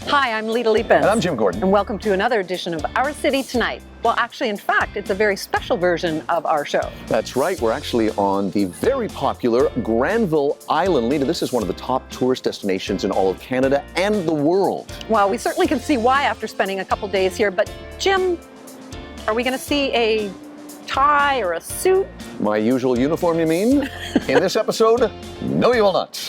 Hi, I'm Lita Liepins. And I'm Jim Gordon. And welcome to another edition of Our City Tonight. Well, actually, in fact, it's a very special version of our show. That's right. We're actually on the very popular Granville Island. Lita, this is one of the top tourist destinations in all of Canada and the world. Well, we certainly can see why after spending a couple days here. But, Jim, are we going to see a tie or a suit? My usual uniform, you mean? In this episode, no, you will not.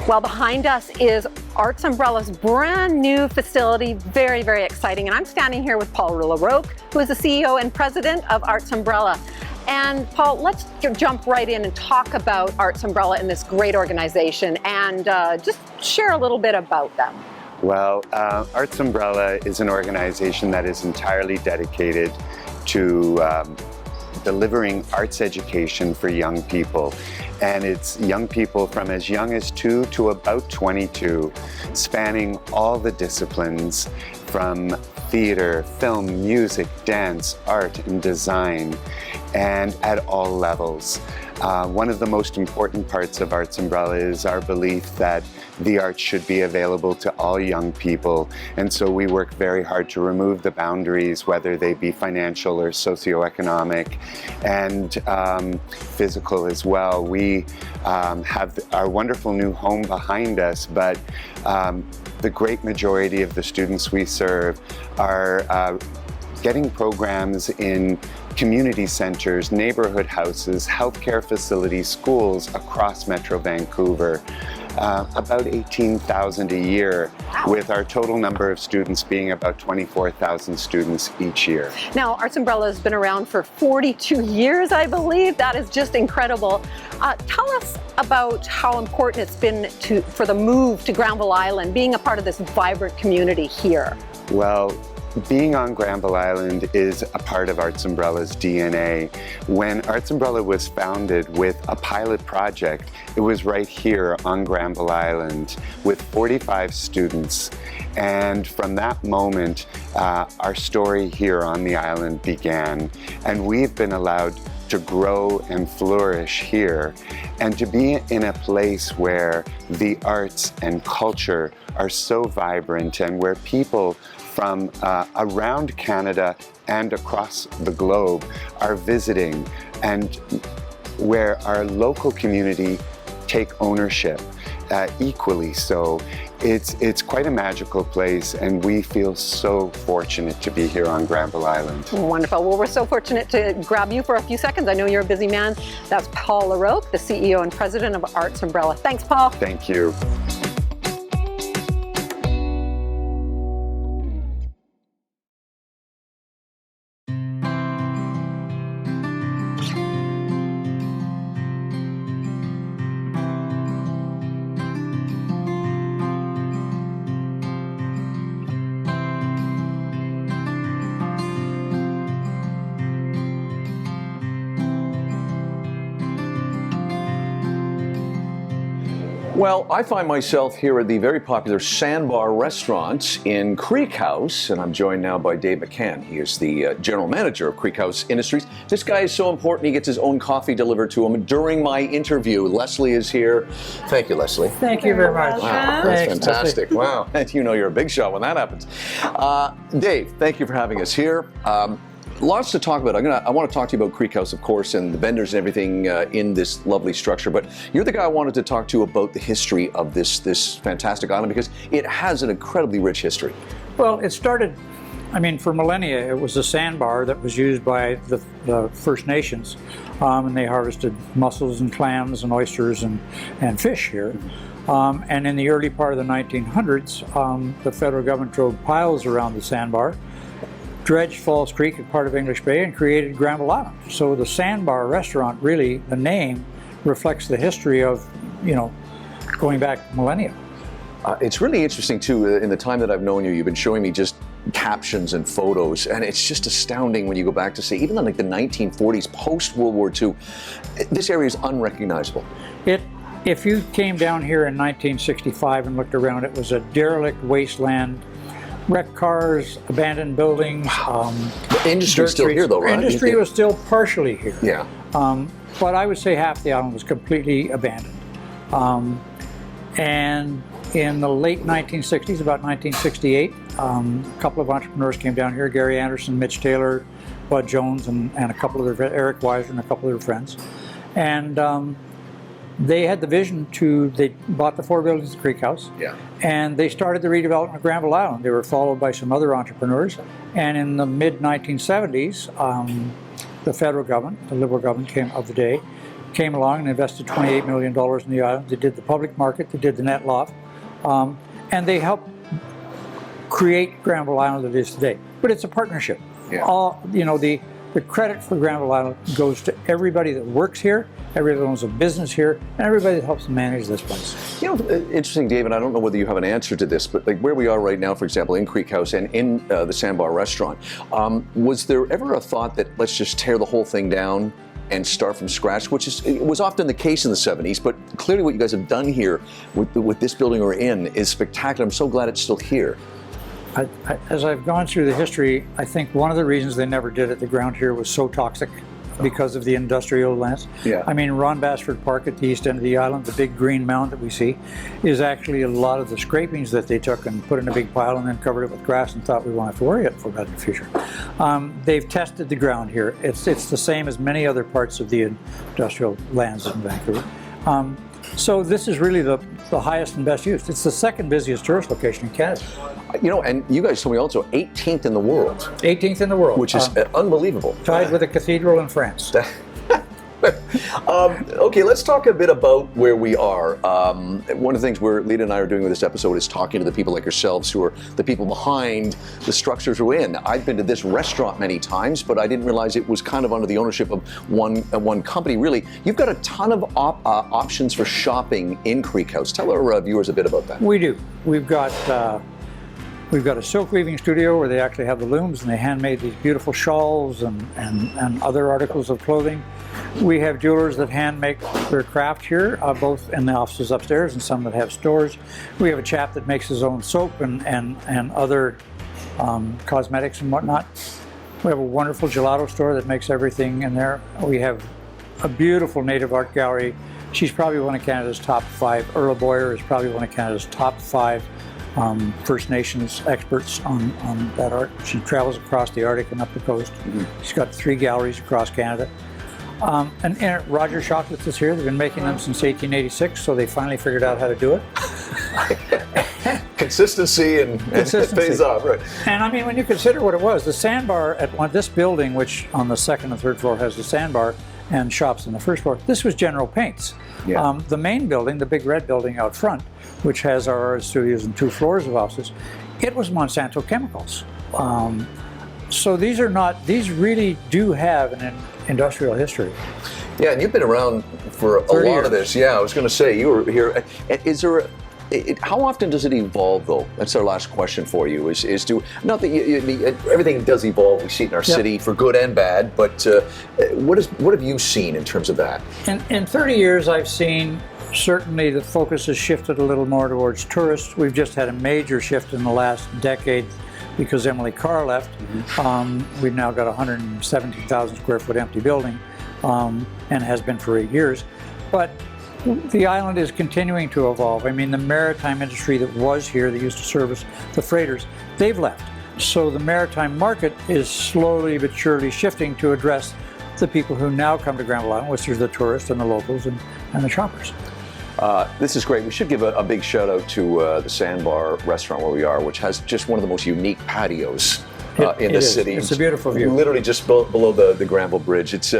Well, behind us is Arts Umbrella's brand new facility. Very, very exciting. And I'm standing here with Paul LaRoque, who is the CEO and president of Arts Umbrella. And Paul, let's jump right in and talk about Arts Umbrella and this great organization and just share a little bit about them. Well, Arts Umbrella is an organization that is entirely dedicated to delivering arts education for young people. And it's young people from as young as 2 to about 22, spanning all the disciplines from theater, film, music, dance, art, and design, and at all levels. One of the most important parts of Arts Umbrella is our belief that the arts should be available to all young people. And so we work very hard to remove the boundaries, whether they be financial or socioeconomic and physical as well. We have our wonderful new home behind us, but the great majority of the students we serve are getting programs in community centers, neighborhood houses, healthcare facilities, schools across Metro Vancouver. About 18,000 a year, with our total number of students being about 24,000 students each year. Now, Arts Umbrella has been around for 42 years, I believe. That is just incredible. Tell us about how important it's been for the move to Granville Island, being a part of this vibrant community here. Well, being on Granville Island is a part of Arts Umbrella's DNA. When Arts Umbrella was founded with a pilot project, it was right here on Granville Island with 45 students. And from that moment, our story here on the island began. And we've been allowed to grow and flourish here, and to be in a place where the arts and culture are so vibrant and where people from around Canada and across the globe are visiting, and where our local community take ownership equally so. It's quite a magical place, and we feel so fortunate to be here on Granville Island. Wonderful. Well, we're so fortunate to grab you for a few seconds. I know you're a busy man. That's Paul LaRoque, the CEO and president of Arts Umbrella. Thanks, Paul. Thank you. Well, I find myself here at the very popular Sandbar restaurant in Creek House, and I'm joined now by Dave McCann. He is the general manager of Creek House Industries. This guy is so important, he gets his own coffee delivered to him during my interview. Leslie is here. Thank you, Leslie. Thank you very much. Wow, that's fantastic. Wow, and you know you're a big shot when that happens. Dave, thank you for having us here. Lots to talk about. I want to talk to you about Creek House, of course, and the vendors and everything in this lovely structure. But you're the guy I wanted to talk to about the history of this fantastic island, because it has an incredibly rich history. Well, it started, I mean, for millennia, it was a sandbar that was used by the First Nations, and they harvested mussels and clams and oysters and fish here. And in the early part of the 1900s, the federal government drove piles around the sandbar, dredged Falls Creek at part of English Bay, and created Granville Island. So the Sandbar restaurant, really, the name reflects the history of, going back millennia. It's really interesting too. In the time that I've known you, you've been showing me just captions and photos, and it's just astounding when you go back to say, even in like the 1940s, post World War II, this area is unrecognizable. If you came down here in 1965 and looked around, it was a derelict wasteland. Wrecked cars, abandoned buildings. The industry's still here, though, right? Industry was still partially here. Yeah. But I would say half the island was completely abandoned. And in the late 1960s, about 1968, a couple of entrepreneurs came down here: Gary Anderson, Mitch Taylor, Bud Jones, and a couple of their, Eric Weiser, and a couple of their friends. And they had the vision they bought the 4 buildings at the Creek House, Yeah. and they started the redevelopment of Granville Island. They were followed by some other entrepreneurs, and in the mid-1970s, the federal government, the Liberal government of the day, came along and invested $28 million in the island. They did the public market, they did the net loft, and they helped create Granville Island that it is today. But it's a partnership. Yeah. The credit for Granville Island goes to everybody that works here, everybody that owns a business here, and everybody that helps manage this place. You know, interesting, David, I don't know whether you have an answer to this, but like where we are right now, for example, in Creek House and in the Sandbar restaurant, was there ever a thought that let's just tear the whole thing down and start from scratch, which was often the case in the 70s, but clearly what you guys have done here with this building we're in is spectacular. I'm so glad it's still here. As I've gone through the history, I think one of the reasons they never did it, the ground here was so toxic because of the industrial lands. Yeah. I mean, Ron Basford Park at the east end of the island, the big green mound that we see, is actually a lot of the scrapings that they took and put in a big pile and then covered it with grass and thought we won't have to worry about it in the future. They've tested the ground here. It's the same as many other parts of the industrial lands in Vancouver. So this is really the highest and best use. It's the second busiest tourist location in Canada. You know, and you guys told me also 18th in the world. 18th in the world. Which is unbelievable. Tied with a cathedral in France. Okay, let's talk a bit about where we are. One of the things Lita and I are doing with this episode is talking to the people like yourselves who are the people behind the structures we're in. I've been to this restaurant many times, but I didn't realize it was kind of under the ownership of one company. Really, you've got a ton of options for shopping in Creek House. Tell our viewers a bit about that. We do. We've got a silk weaving studio where they actually have the looms and they handmade these beautiful shawls and other articles of clothing. We have jewelers that hand make their craft here, both in the offices upstairs and some that have stores. We have a chap that makes his own soap and other cosmetics and whatnot. We have a wonderful gelato store that makes everything in there. We have a beautiful native art gallery. She's probably one of Canada's top 5. Earl Boyer is probably one of Canada's top 5 First Nations experts on that art. She travels across the Arctic and up the coast. Mm-hmm. She's got 3 galleries across Canada. And Roger Chocolates is here. They've been making them since 1886, so they finally figured out how to do it. Consistency and it pays off, right? And I mean, when you consider what it was, the sandbar at this building, which on the 2nd and 3rd floor has the sandbar and shops on the 1st floor, this was General Paints. Yeah. The main building, the big red building out front, which has our art studios and 2 floors of offices, it was Monsanto Chemicals. So these really do have an industrial history. Yeah, and you've been around for a lot of this. Yeah, I was going to say, you were here. Is there how often does it evolve, though? That's our last question for you. Is to not that everything does evolve. We see it in our city for good and bad. But what have you seen in terms of that? In 30 years, I've seen certainly the focus has shifted a little more towards tourists. We've just had a major shift in the last decade because Emily Carr left. Mm-hmm. We've now got a 117,000 square foot empty building and has been for 8 years. But the island is continuing to evolve. I mean, the maritime industry that was here, that used to service the freighters, they've left. So the maritime market is slowly but surely shifting to address the people who now come to Granville Island, which is the tourists and the locals and the shoppers. This is great. We should give a big shout out to the Sandbar restaurant where we are, which has just one of the most unique patios in the city. It's a beautiful view. Literally just below the Granville Bridge. It's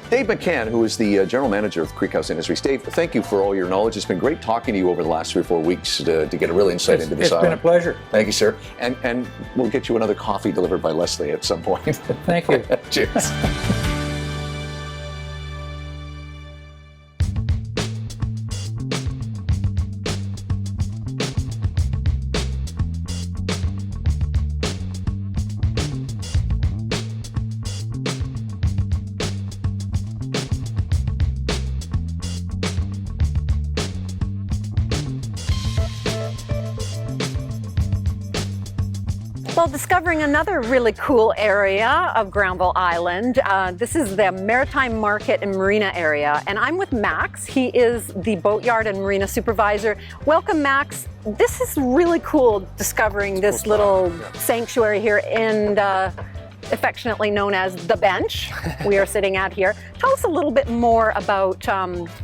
Dave McCann, who is the General Manager of Creek House Industries. Dave, thank you for all your knowledge. It's been great talking to you over the last 3 or 4 weeks to get a real insight into this island. It's been a pleasure. Thank you, sir. And we'll get you another coffee delivered by Leslie at some point. Thank you. Cheers. Well, discovering another really cool area of Granville Island. This is the Maritime Market and Marina area, and I'm with Max. He is the boatyard and marina supervisor. Welcome, Max. This is really cool discovering this little sanctuary here in affectionately known as the bench we are sitting at here. Tell us a little bit more about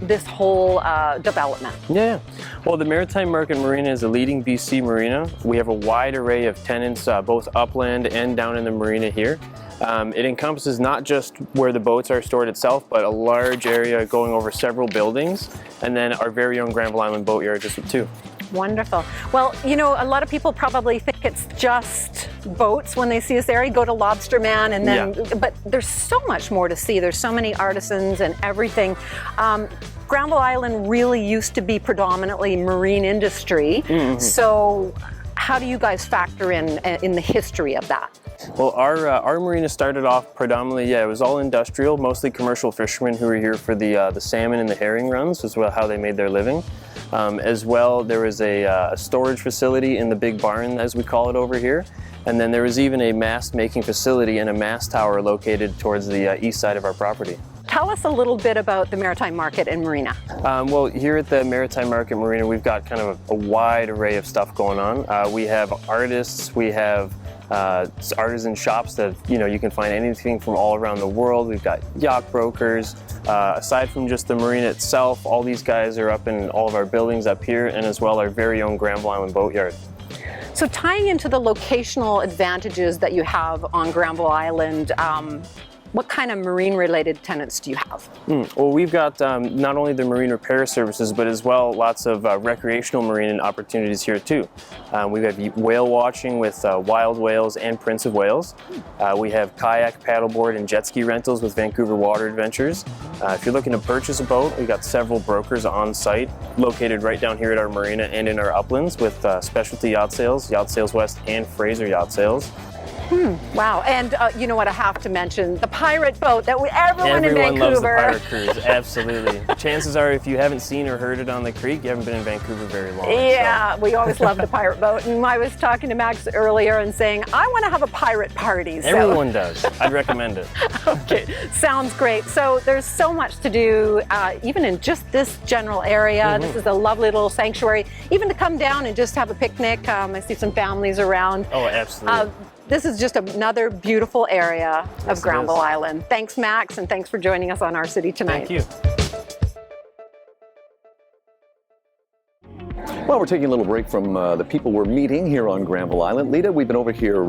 this whole development. Yeah, well, the Maritime Market Marina is a leading BC marina. We have a wide array of tenants, both upland and down in the marina here. It encompasses not just where the boats are stored itself, but a large area going over several buildings, and then our very own Granville Island boatyard just too. Wonderful. Well, you know, a lot of people probably think it's just boats when they see this area, go to Lobster Man, and then, but there's so much more to see. There's so many artisans and everything. Granville Island really used to be predominantly marine industry. So how do you guys factor in the history of that? Well, our marina started off predominantly, it was all industrial, mostly commercial fishermen who were here for the salmon and the herring runs, as well how they made their living. As well, there was a storage facility in the big barn, as we call it over here. And then there was even a mast making facility and a mast tower located towards the east side of our property. Tell us a little bit about the Maritime Market and Marina. Well, here at the Maritime Market Marina, we've got kind of a wide array of stuff going on. We have artists, we have artisan shops that, you know, you can find anything from all around the world. We've got yacht brokers. Aside from just the marina itself, all these guys are up in all of our buildings up here, and as well our very own Granville Island boatyard. So tying into the locational advantages that you have on Granville Island, what kind of marine-related tenants do you have? Well, we've got not only the marine repair services, but as well lots of recreational marine opportunities here too. We have whale watching with wild whales and Prince of Wales. We have kayak, paddleboard, and jet ski rentals with Vancouver Water Adventures. If you're looking to purchase a boat, we've got several brokers on site located right down here at our marina and in our uplands with Specialty Yacht Sales West, and Fraser Yacht Sales. Wow, and you know what, I have to mention the pirate boat that everyone in Vancouver loves the pirate cruise, absolutely. Chances are, if you haven't seen or heard it on the creek, you haven't been in Vancouver very long. Yeah, so. We always love the pirate boat, and I was talking to Max earlier and saying, I want to have a pirate party. So. Everyone does. I'd recommend it. Okay, sounds great. So there's so much to do, even in just this general area. This is a lovely little sanctuary. Even to come down and just have a picnic. I see some families around. Oh, absolutely. This is just another beautiful area of Granville Island. Thanks, Max, and thanks for joining us on Our City Tonight. Thank you. Well, we're taking a little break from the people we're meeting here on Granville Island. Lita, we've been over here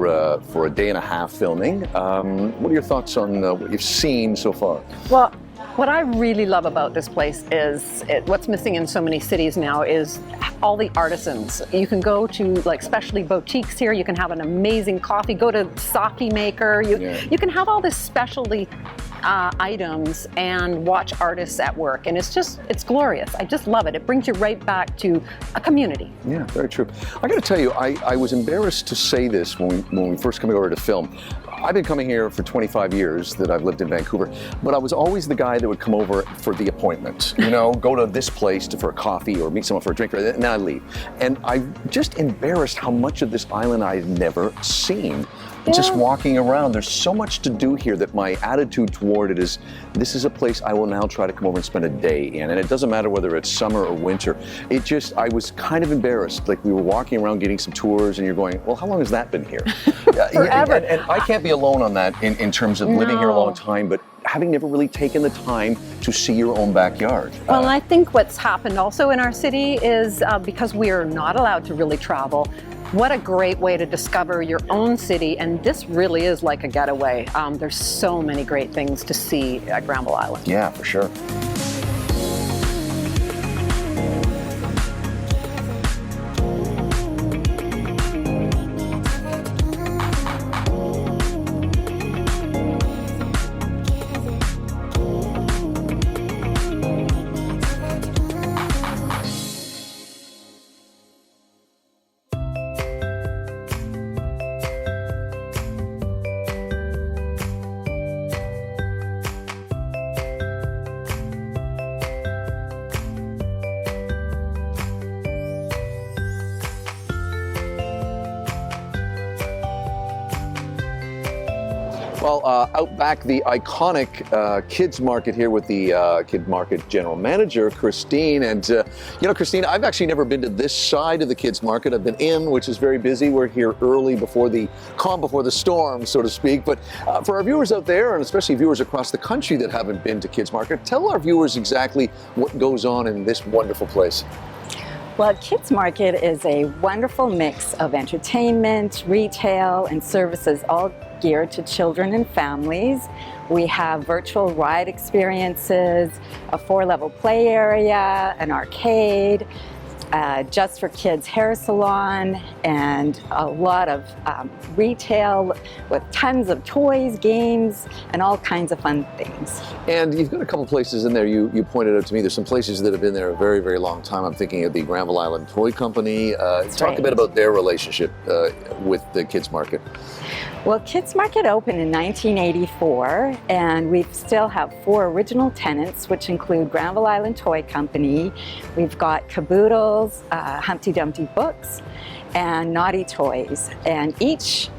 for a day and a half filming. What are your thoughts on what you've seen so far? Well, what I really love about this place is what's missing in so many cities now is all the artisans. You can go to like specialty boutiques here. You can have an amazing coffee. Go to sake maker. You can have all this specialty items and watch artists at work, and it's glorious. I just love it. It brings you right back to a community. Yeah, very true. I got to tell you, I was embarrassed to say this when we first came over to film. I've been coming here for 25 years that I've lived in Vancouver, but I was always the guy that would come over for the appointment. You know, go to this place for a coffee or meet someone for a drink, and then I leave. And I'm just embarrassed how much of this island I've never seen. Just walking around, there's so much to do here that my attitude toward it is, this is a place I will now try to come over and spend a day in. And it doesn't matter whether it's summer or winter. I was kind of embarrassed. Like, we were walking around getting some tours and you're going, well, how long has that been here? Forever. And I can't be alone on that in terms of living here a long time, but having never really taken the time to see your own backyard. Well, I think what's happened also in our city is because we are not allowed to really travel, what a great way to discover your own city, and this really is like a getaway. There's so many great things to see at Granville Island. Yeah, for sure. Well, out back, the iconic Kids Market here with the Kid Market General Manager, Christine. And, you know, Christine, I've actually never been to this side of the Kids Market. I've been in, which is very busy. We're here early before the calm before the storm, so to speak. But for our viewers out there, and especially viewers across the country that haven't been to Kids Market, tell our viewers exactly what goes on in this wonderful place. Well, Kids Market is a wonderful mix of entertainment, retail, and services, all geared to children and families. We have virtual ride experiences, a 4-level play area, an arcade, just for kids hair salon, and a lot of retail with tons of toys, games, and all kinds of fun things. And you've got a couple places in there you pointed out to me. There's some places that have been there a very, very long time. I'm thinking of the Granville Island Toy Company. Talk a bit about their relationship with the Kids Market. Well, Kids Market opened in 1984, and we still have 4 original tenants, which include Granville Island Toy Company. We've got Caboodles, Humpty Dumpty Books, and Naughty Toys. And each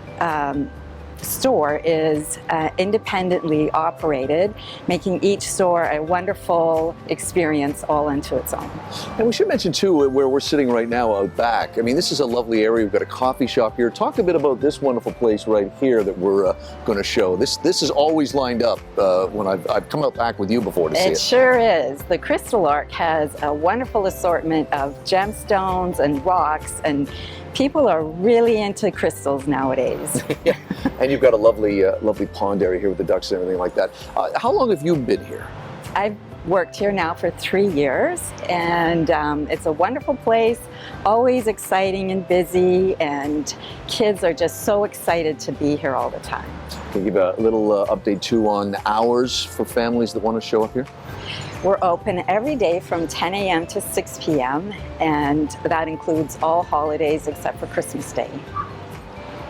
store is independently operated, making each store a wonderful experience all unto its own. And we should mention too, where we're sitting right now out back. I mean, this is a lovely area. We've got a coffee shop here. Talk a bit about this wonderful place right here that we're going to show. This is always lined up when I've come out back with you before to see it. It sure is. The Crystal Arc has a wonderful assortment of gemstones and rocks, and people are really into crystals nowadays. Yeah. And you've got a lovely, lovely pond area here with the ducks and everything like that. How long have you been here? I've worked here now for 3 years, and it's a wonderful place, always exciting and busy, and kids are just so excited to be here all the time. Can you give a little update too on hours for families that want to show up here? We're open every day from 10 a.m. to 6 p.m. and that includes all holidays except for Christmas Day.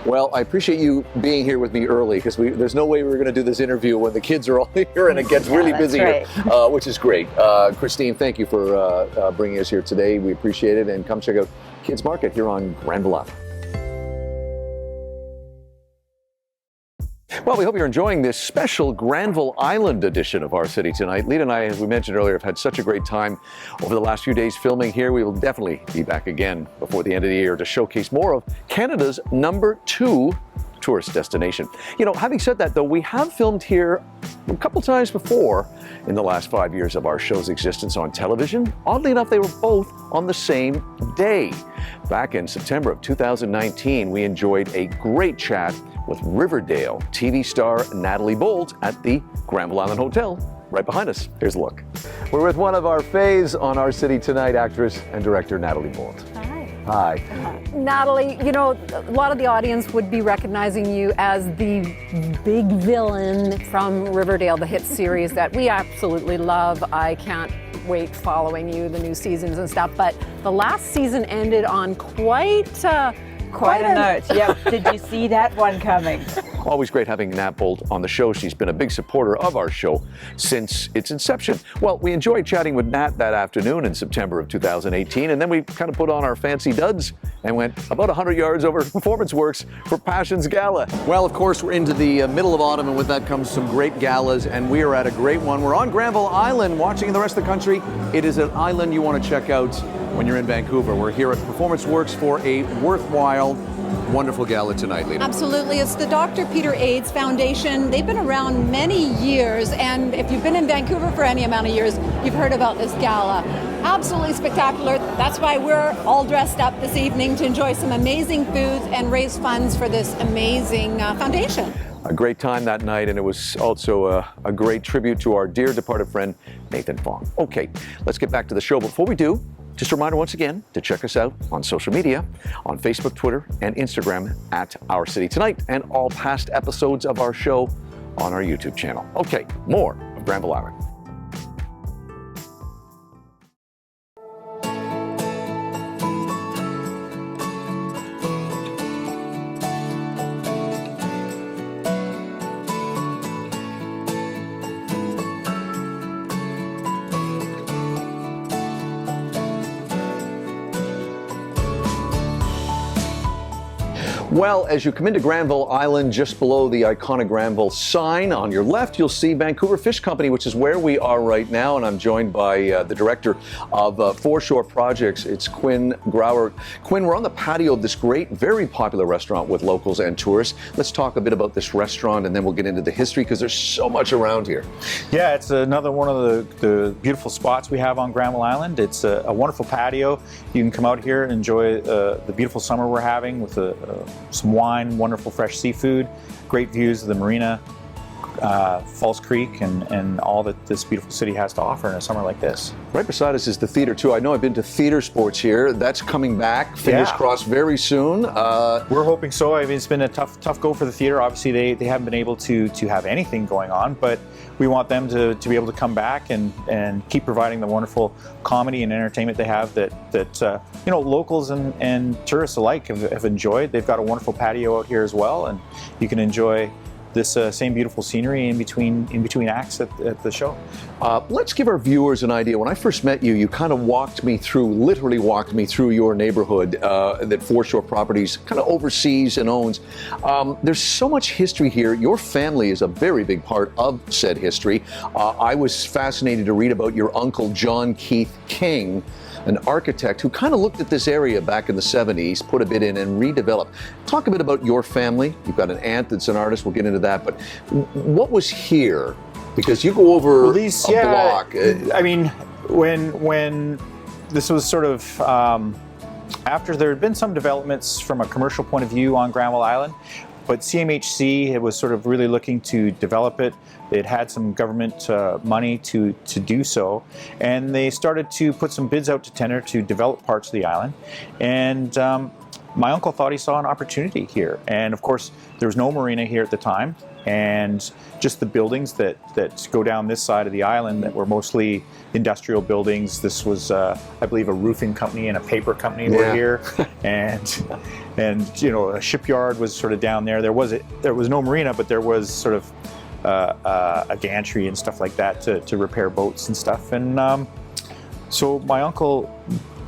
Well, I appreciate you being here with me early, because there's no way we're going to do this interview when the kids are all here and it gets really busy right. here, which is great. Christine, thank you for bringing us here today. We appreciate it, and come check out Kids Market here on Granville Island. Well, we hope you're enjoying this special Granville Island edition of Our City Tonight. Lita and I, as we mentioned earlier, have had such a great time over the last few days filming here. We will definitely be back again before the end of the year to showcase more of Canada's #2 tourist destination. You know, having said that, though, we have filmed here a couple times before in the last 5 years of our show's existence on television. Oddly enough, they were both on the same day. Back in September of 2019, we enjoyed a great chat with Riverdale TV star Natalie Bolt at the Granville Island Hotel right behind us. Here's a look. We're with one of our faves on Our City Tonight, actress and director Natalie Bolt. Hi. Natalie, you know, a lot of the audience would be recognizing you as the big villain from Riverdale, the hit series that we absolutely love. I can't wait following you, the new seasons and stuff. But the last season ended on quite a note. Yep. Did you see that one coming? Always great having Nat Bolt on the show. She's been a big supporter of our show since its inception. Well, we enjoyed chatting with Nat that afternoon in September of 2018, and then we kind of put on our fancy duds and went about 100 yards over to Performance Works for Passions Gala. Well, of course, we're into the middle of autumn, and with that comes some great galas, and we are at a great one. We're on Granville Island, watching the rest of the country. It is an island you want to check out when you're in Vancouver. We're here at Performance Works for a worthwhile, wonderful gala tonight, Lita. Absolutely. It's the Dr. Peter AIDS Foundation. They've been around many years, and if you've been in Vancouver for any amount of years, you've heard about this gala. Absolutely spectacular. That's why we're all dressed up this evening to enjoy some amazing foods and raise funds for this amazing foundation. A great time that night, and it was also a great tribute to our dear departed friend, Nathan Fong. Okay, let's get back to the show. Before we do, just a reminder once again to check us out on social media, on Facebook, Twitter, and Instagram at Our City Tonight, and all past episodes of our show on our YouTube channel. Okay, more of Granville Island. Well, as you come into Granville Island, just below the iconic Granville sign, on your left, you'll see Vancouver Fish Company, which is where we are right now. And I'm joined by the director of Foreshore Projects. It's Quinn Grauer. Quinn, we're on the patio of this great, very popular restaurant with locals and tourists. Let's talk a bit about this restaurant, and then we'll get into the history, because there's so much around here. Yeah, it's another one of the beautiful spots we have on Granville Island. It's a wonderful patio. You can come out here and enjoy the beautiful summer we're having with some wine, wonderful fresh seafood, great views of the marina, Falls Creek, and all that this beautiful city has to offer in a summer like this. Right beside us is the theater too. I know I've been to theater sports here. That's coming back, fingers crossed, very soon. We're hoping so. I mean, it's been a tough go for the theater. Obviously, they haven't been able to have anything going on, but we want them to be able to come back and keep providing the wonderful comedy and entertainment they have that locals and tourists alike have enjoyed. They've got a wonderful patio out here as well, and you can enjoy this same beautiful scenery in between acts at the show. Let's give our viewers an idea. When I first met you, you kind of literally walked me through your neighborhood that Foreshore Properties kind of oversees and owns. There's so much history here. Your family is a very big part of said history. I was fascinated to read about your uncle, John Keith King, an architect who kind of looked at this area back in the 70s, put a bit in and redeveloped. Talk a bit about your family. You've got an aunt that's an artist. We'll get into that. But what was here? Because you go over a block. I mean, when this was sort of after there had been some developments from a commercial point of view on Granville Island, but CMHC was sort of really looking to develop it. It had some government money to do so, and they started to put some bids out to tender to develop parts of the island. And my uncle thought he saw an opportunity here. And of course, there was no marina here at the time, and just the buildings that go down this side of the island that were mostly industrial buildings. This was, I believe, a roofing company and a paper company were here, and a shipyard was sort of down there. There was no marina, but there was sort of a gantry and stuff like that to repair boats and stuff. And so my uncle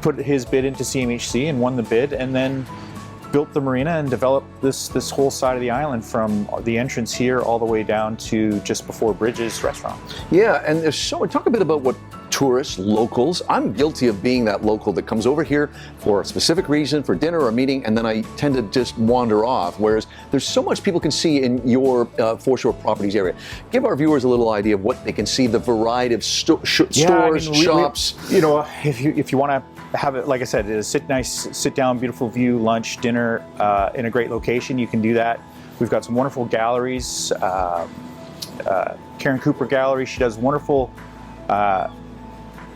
put his bid into CMHC and won the bid, and then built the marina and developed this whole side of the island from the entrance here all the way down to just before Bridges restaurant. Yeah, and talk a bit about what tourists, locals. I'm guilty of being that local that comes over here for a specific reason, for dinner or a meeting, and then I tend to just wander off. Whereas there's so much people can see in your Foreshore Properties area. Give our viewers a little idea of what they can see, the variety of stores, shops. If you want to have it, like I said, a sit down, beautiful view, lunch, dinner in a great location, you can do that. We've got some wonderful galleries. Karen Cooper Gallery, she does wonderful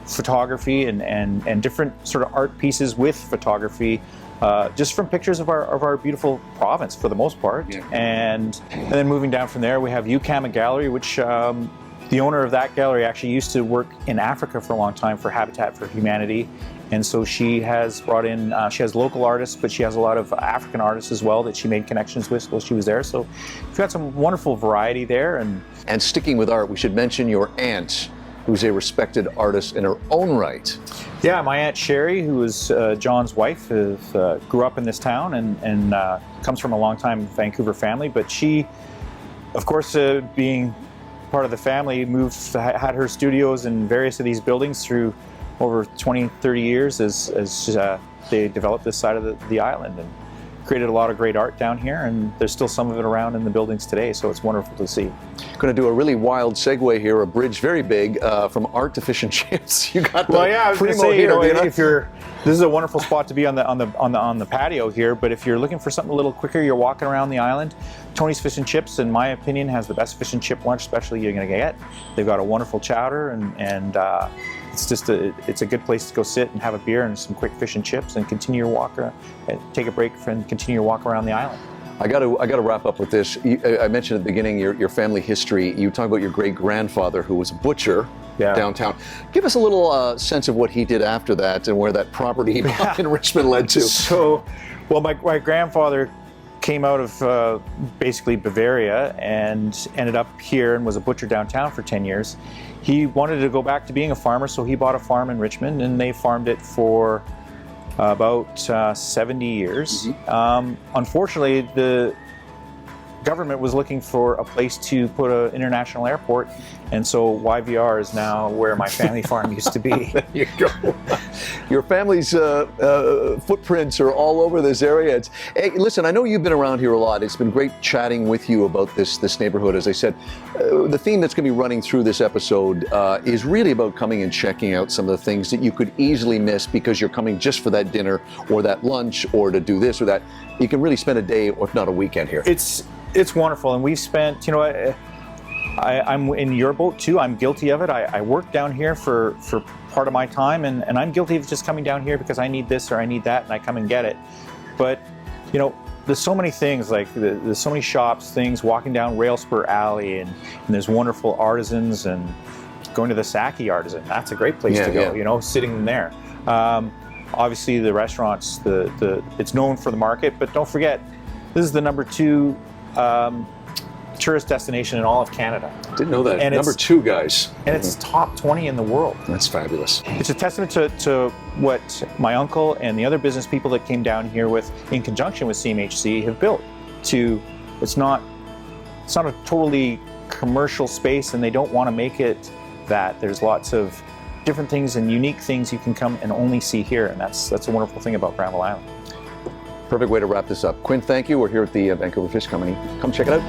photography and different sort of art pieces with photography, just from pictures of our beautiful province for the most part. Yeah. And then moving down from there, we have UCAMA Gallery, which the owner of that gallery actually used to work in Africa for a long time for Habitat for Humanity. And so she has brought in, she has local artists, but she has a lot of African artists as well that she made connections with while she was there. So we've got some wonderful variety there. And sticking with art, we should mention your aunt, who's a respected artist in her own right. Yeah, my Aunt Sherry, who is John's wife, grew up in this town and comes from a long-time Vancouver family. But she, of course, being part of the family, had her studios in various of these buildings through over 20, 30 years as they developed this side of the island and created a lot of great art down here, and there's still some of it around in the buildings today, so it's wonderful to see. Going to do a really wild segue here, a bridge very big from art to fish and chips. You got the I was going to say, here, this is a wonderful spot to be on the patio here, but if you're looking for something a little quicker, you're walking around the island, Tony's Fish and Chips, in my opinion, has the best fish and chip lunch special you're going to get. They've got a wonderful chowder, and it's just it's a good place to go sit and have a beer and some quick fish and chips and continue your walk, take a break and continue your walk around the island. I got to wrap up with this. I mentioned at the beginning your family history. You talk about your great-grandfather who was a butcher downtown. Give us a little sense of what he did after that and where that property in Richmond led to. So, well, my grandfather came out of basically Bavaria and ended up here and was a butcher downtown for 10 years. He wanted to go back to being a farmer, so he bought a farm in Richmond, and they farmed it for about 70 years. Unfortunately, the government was looking for a place to put an international airport, and so YVR is now where my family farm used to be. There you go. Your family's footprints are all over this area. Hey, listen, I know you've been around here a lot. It's been great chatting with you about this neighborhood. As I said, the theme that's going to be running through this episode is really about coming and checking out some of the things that you could easily miss because you're coming just for that dinner or that lunch or to do this or that. You can really spend a day or if not a weekend here. It's wonderful, and we've spent, you know, I'm in your boat too. I'm guilty of it. I work down here for part of my time, and I'm guilty of just coming down here because I need this or I need that, and I come and get it. But, you know, there's so many things, like there's so many shops, things, walking down Railspur Alley, and there's wonderful artisans, and going to the Saki Artisan. That's a great place to go, you know, sitting in there. Obviously, the restaurants, it's known for the market, but don't forget, this is the #2 tourist destination in all of Canada. Didn't know that. And #2, guys. And it's top 20 in the world. That's fabulous. It's a testament to what my uncle and the other business people that came down here with, in conjunction with CMHC, have built. It's not a totally commercial space, and they don't want to make it that. There's lots of different things and unique things you can come and only see here, and that's a wonderful thing about Granville Island. Perfect way to wrap this up. Quinn, thank you. We're here at the Vancouver Fish Company. Come check it out.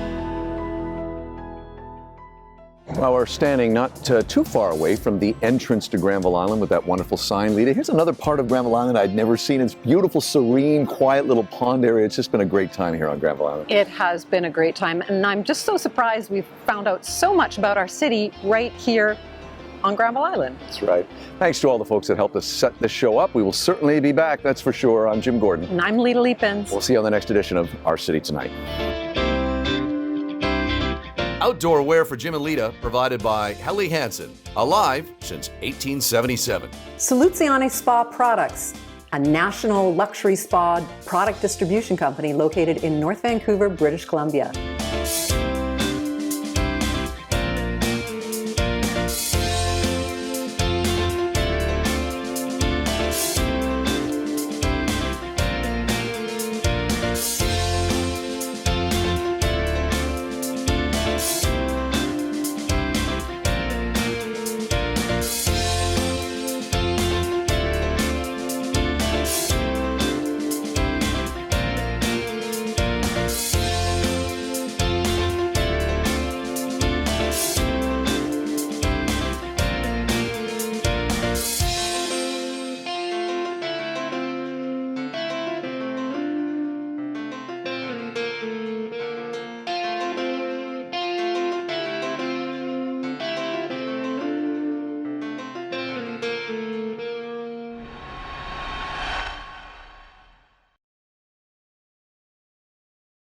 Well, we're standing not too far away from the entrance to Granville Island with that wonderful sign, Lita. Here's another part of Granville Island I'd never seen. It's beautiful, serene, quiet little pond area. It's just been a great time here on Granville Island. It has been a great time, and I'm just so surprised we've found out so much about our city right here on Granville Island. That's right. Thanks to all the folks that helped us set this show up. We will certainly be back, that's for sure. I'm Jim Gordon. And I'm Lita Leapins. We'll see you on the next edition of Our City Tonight. Outdoor wear for Jim and Lita provided by Helly Hansen, alive since 1877. Soluzione Spa Products, a national luxury spa product distribution company located in North Vancouver, British Columbia.